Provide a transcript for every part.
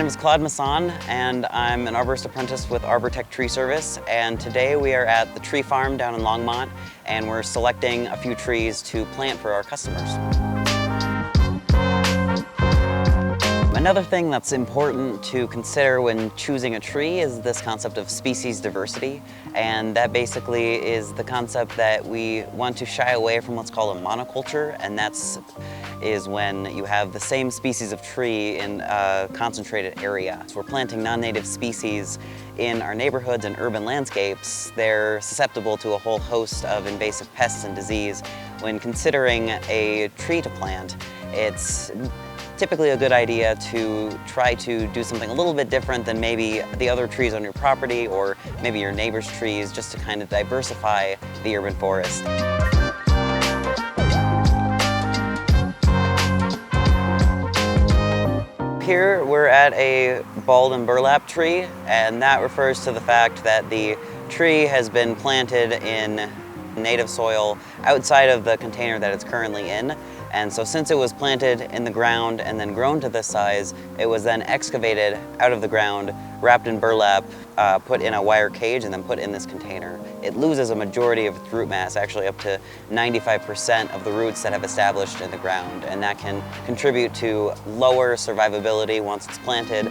is Claude and I'm an arborist apprentice with Arbortec Tree Service, and today we are at the tree farm down in Longmont and we're selecting a few trees to plant for our customers. Another thing that's important to consider when choosing a tree is this concept of species diversity, and that basically is the concept that we want to shy away from what's called a monoculture, and is when you have the same species of tree in a concentrated area. So we're planting non-native species in our neighborhoods and urban landscapes. They're susceptible to a whole host of invasive pests and disease. When considering a tree to plant, it's typically a good idea to try to do something a little bit different than maybe the other trees on your property or maybe your neighbor's trees, just to kind of diversify the urban forest. Here we're at a Ball-and-Burlap tree, and that refers to the fact that the tree has been planted in native soil outside of the container that it's currently in. And so since it was planted in the ground and then grown to this size, it was then excavated out of the ground, wrapped in burlap, put in a wire cage, and then put in this container. It loses a majority of its root mass, actually up to 95% of the roots that have established in the ground, and that can contribute to lower survivability once it's planted.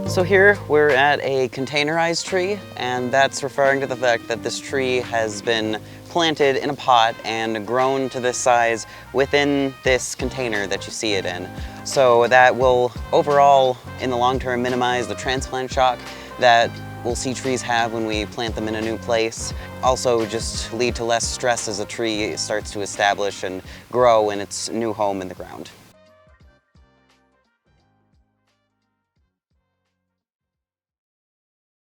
So here we're at a containerized tree, and that's referring to the fact that this tree has been planted in a pot and grown to this size within this container that you see it in. So that will overall, in the long term, minimize the transplant shock that we'll see trees have when we plant them in a new place. Also just lead to less stress as a tree starts to establish and grow in its new home in the ground.